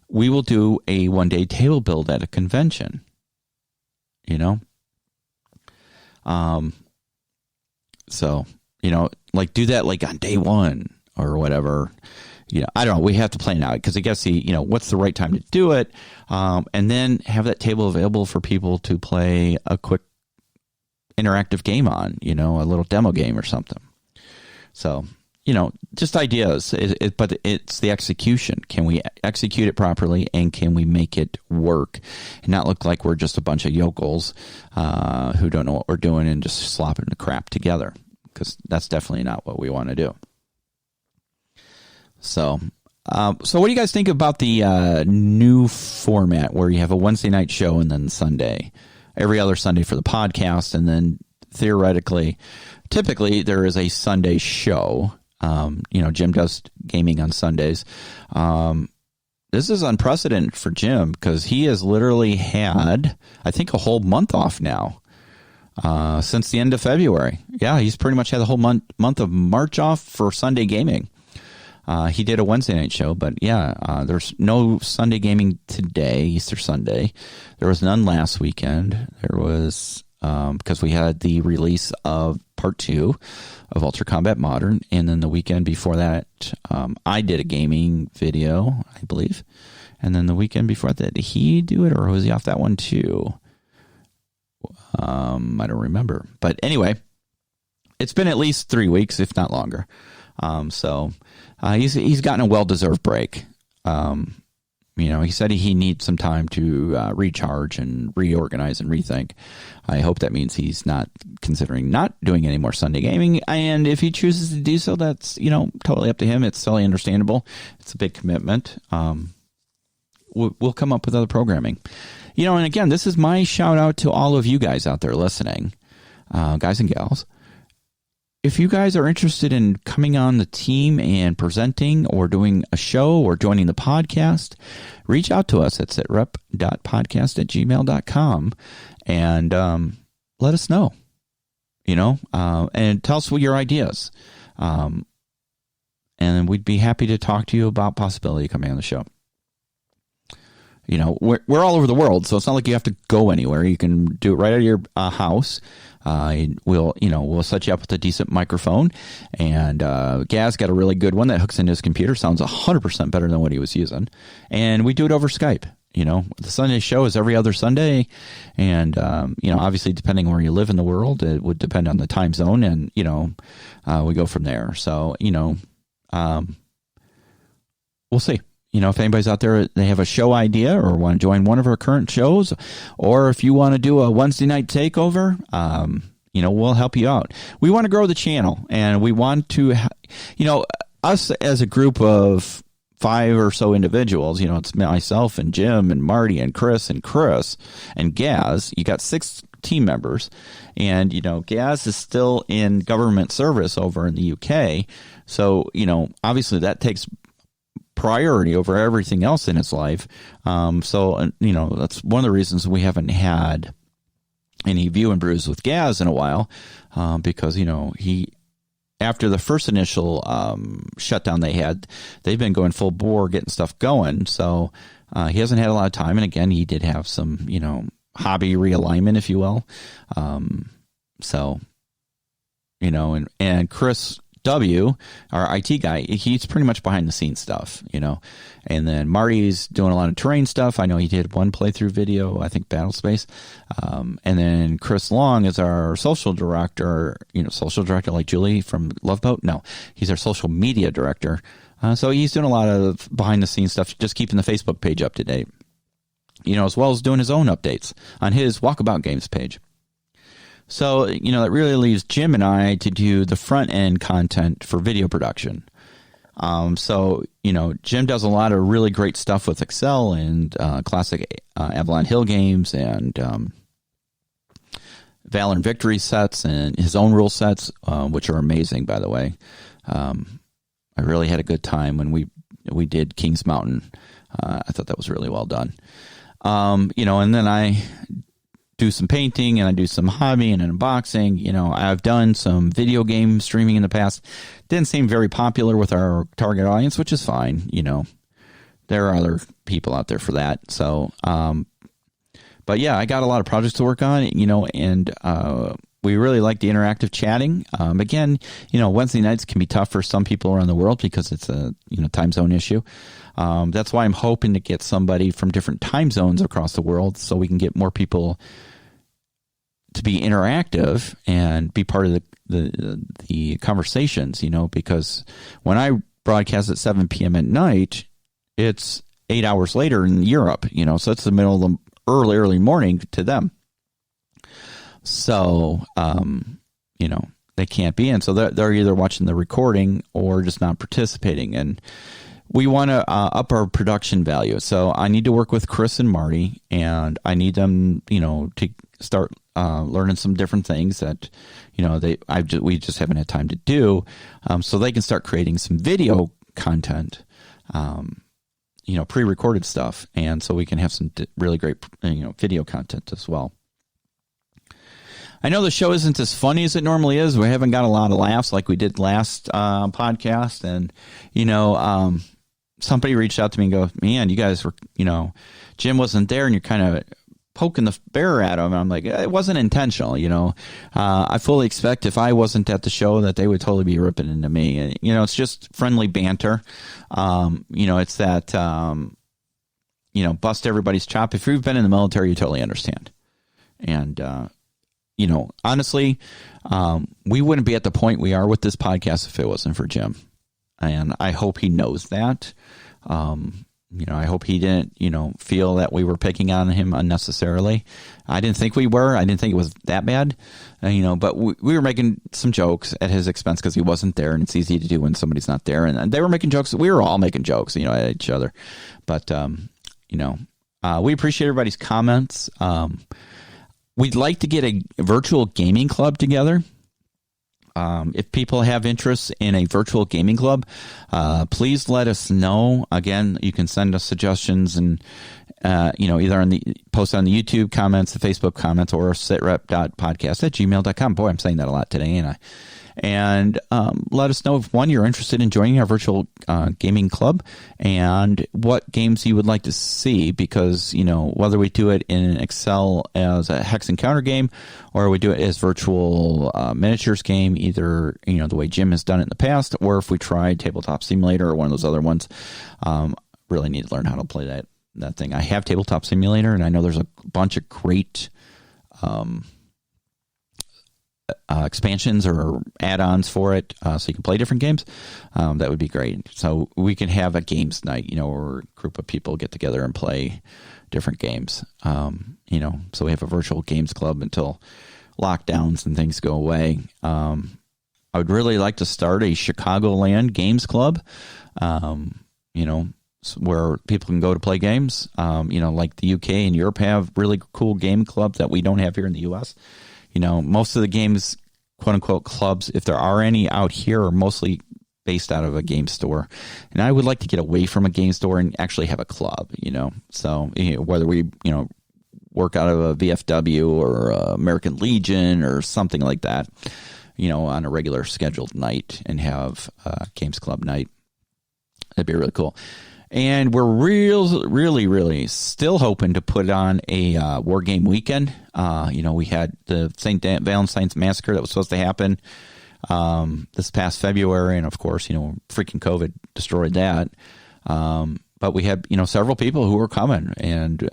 we will do a one-day table build at a convention, So, do that like on day one or whatever. I don't know. We have to plan it out because I guess what's the right time to do it, and then have that table available for people to play a quick interactive game on, a little demo game or something. So, just ideas, but it's the execution. Can we execute it properly, and can we make it work and not look like we're just a bunch of yokels who don't know what we're doing and just slopping the crap together? Because that's definitely not what we want to do. So what do you guys think about the new format where you have a Wednesday night show and then Sunday, every other Sunday for the podcast, and then typically there is a Sunday show. Jim does gaming on Sundays. This is unprecedented for Jim because he has literally had, I think, a whole month off now since the end of February. Yeah, he's pretty much had the whole month of March off for Sunday gaming. He did a Wednesday night show, but there's no Sunday gaming today, Easter Sunday. There was none last weekend. There was, because we had the release of part 2 of Ultra Combat Modern, and then the weekend before that, I did a gaming video, I believe. And then the weekend before that, did he do it, or was he off that one too? I don't remember. But anyway, it's been at least 3 weeks, if not longer. He's gotten a well-deserved break. He said he needs some time to recharge and reorganize and rethink. I hope that means he's not considering not doing any more Sunday gaming. And if he chooses to do so, that's, totally up to him. It's totally understandable. It's a big commitment. We'll come up with other programming. And again, this is my shout out to all of you guys out there listening, guys and gals. If you guys are interested in coming on the team and presenting or doing a show or joining the podcast, reach out to us at sitrep.podcast@gmail.com and let us know, and tell us what your ideas. And we'd be happy to talk to you about possibility of coming on the show. We're all over the world, so it's not like you have to go anywhere. You can do it right out of your house. We'll set you up with a decent microphone, and Gaz got a really good one that hooks into his computer. Sounds 100% better than what he was using, and we do it over Skype. The Sunday show is every other Sunday, and obviously depending where you live in the world, it would depend on the time zone, and we go from there. So we'll see. If anybody's out there, they have a show idea or want to join one of our current shows, or if you want to do a Wednesday night takeover, we'll help you out. We want to grow the channel, and we want to, us as a group of 5 or so individuals, it's myself and Jim and Marty and Chris and Gaz. You got 6 team members. And, Gaz is still in government service over in the UK. So, obviously that takes priority over everything else in his life. So, that's one of the reasons we haven't had any View and Brews with Gaz in a while, because, he, after the first initial shutdown they've been going full bore getting stuff going. So he hasn't had a lot of time. And again, he did have some, hobby realignment, if you will. And Chris W., our IT guy, he's pretty much behind the scenes stuff, and then Marty's doing a lot of terrain stuff. I know he did one playthrough video, I think Battle Space. And then Chris Long is our social director, social director like Julie from Love Boat. No, he's our social media director. So he's doing a lot of behind the scenes stuff, just keeping the Facebook page up to date, as well as doing his own updates on his Walkabout Games page. So, that really leaves Jim and I to do the front end content for video production. Jim does a lot of really great stuff with Excel and classic Avalon Hill games and Valor and Victory sets and his own rule sets, which are amazing, by the way. I really had a good time when we did Kings Mountain. I thought that was really well done. And then I do some painting and I do some hobby and unboxing. I've done some video game streaming in the past. Didn't seem very popular with our target audience, which is fine. There are other people out there for that. So, but yeah, I got a lot of projects to work on, and we really like the interactive chatting. Again, Wednesday nights can be tough for some people around the world because it's a, time zone issue. That's why I'm hoping to get somebody from different time zones across the world so we can get more people to be interactive and be part of the conversations, because when I broadcast at 7 p.m. at night, it's 8 hours later in Europe, so it's the middle of the early morning to them. So, they can't be in. So they're either watching the recording or just not participating. And we want to up our production value. So I need to work with Chris and Marty, and I need them, to start learning some different things that, we just haven't had time to do, so they can start creating some video content, pre-recorded stuff, and so we can have some really great, video content as well. I know the show isn't as funny as it normally is. We haven't got a lot of laughs like we did last podcast, and somebody reached out to me and go, "Man, you guys were, Jim wasn't there, and you're kind of poking the bear at him." And I'm like, it wasn't intentional, I fully expect if I wasn't at the show that they would totally be ripping into me. And, it's just friendly banter. It's that, bust everybody's chop. If you've been in the military, you totally understand. And, honestly, we wouldn't be at the point we are with this podcast if it wasn't for Jim. And I hope he knows that. I hope he didn't, feel that we were picking on him unnecessarily. I didn't think we were. I didn't think it was that bad, but we were making some jokes at his expense because he wasn't there, and it's easy to do when somebody's not there. And they were making jokes. We were all making jokes, at each other. But, we appreciate everybody's comments. We'd like to get a virtual gaming club together. If people have interest in a virtual gaming club, please let us know. Again, you can send us suggestions and, either on the post on the YouTube comments, the Facebook comments, or sitrep.podcast@gmail.com. Boy, I'm saying that a lot today, ain't I? And let us know if, one, you're interested in joining our virtual gaming club and what games you would like to see, because, whether we do it in Excel as a hex and counter game or we do it as virtual miniatures game, either, the way Jim has done it in the past, or if we try Tabletop Simulator or one of those other ones, really need to learn how to play that thing. I have Tabletop Simulator, and I know there's a bunch of great expansions or add-ons for it, so you can play different games. That would be great. So we can have a games night, or a group of people get together and play different games. So we have a virtual games club until lockdowns and things go away. I would really like to start a Chicagoland games club. where people can go to play games. Like the UK and Europe have really cool game clubs that we don't have here in the US. Most of the games, quote unquote, clubs, if there are any out here, are mostly based out of a game store. And I would like to get away from a game store and actually have a club, So whether we, work out of a VFW or American Legion or something like that, on a regular scheduled night and have a games club night. That'd be really cool. And we're really still hoping to put on a war game weekend. We had the St. Valentine's Massacre that was supposed to happen this past February, and of course, freaking COVID destroyed that. But we had, several people who were coming, and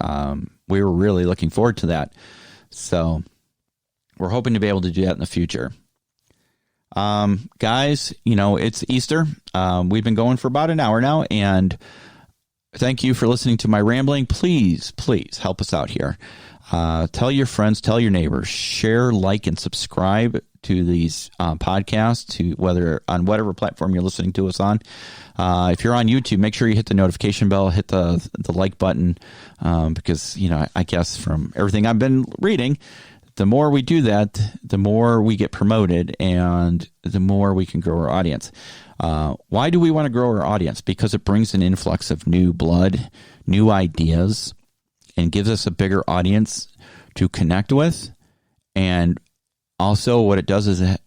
we were really looking forward to that. So we're hoping to be able to do that in the future. Guys, it's Easter. We've been going for about an hour now, and thank you for listening to my rambling. Please help us out here. Tell your friends, tell your neighbors, share, like, and subscribe to these podcasts, whether on whatever platform you're listening to us on. If you're on YouTube, make sure you hit the notification bell, hit the like button, because I guess from everything I've been reading, the more we do that, the more we get promoted, and the more we can grow our audience. Why do we want to grow our audience? Because it brings an influx of new blood, new ideas, and gives us a bigger audience to connect with. And also what it does is it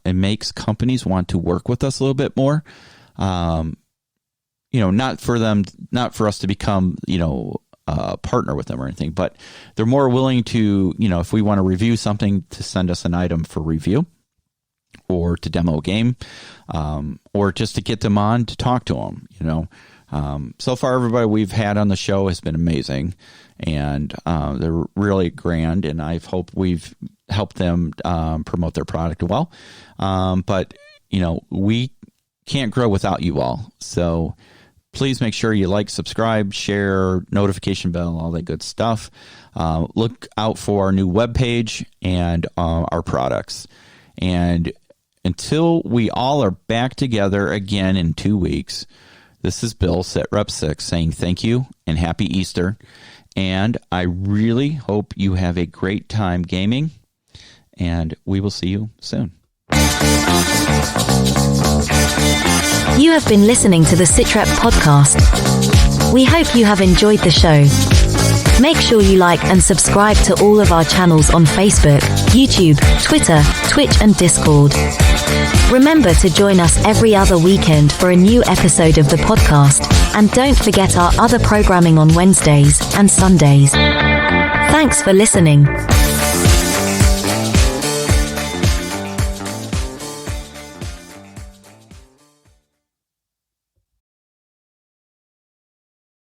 makes companies want to work with us a little bit more. Not for us to become, a partner with them or anything, but they're more willing to, if we want to review something, to send us an item for review or to demo a game, or just to get them on to talk to them, So far, everybody we've had on the show has been amazing, and they're really grand, and I hope we've helped them promote their product well. But, we can't grow without you all. So please make sure you like, subscribe, share, notification bell, all that good stuff. Look out for our new webpage and our products. And until we all are back together again in 2 weeks, this is Bill, SitRep 6, saying thank you and happy Easter. And I really hope you have a great time gaming, and we will see you soon. You have been listening to the SitRep podcast. We hope you have enjoyed the show. Make sure you like and subscribe to all of our channels on Facebook, YouTube, Twitter, Twitch, and Discord. Remember to join us every other weekend for a new episode of the podcast, and don't forget our other programming on Wednesdays and Sundays. Thanks for listening.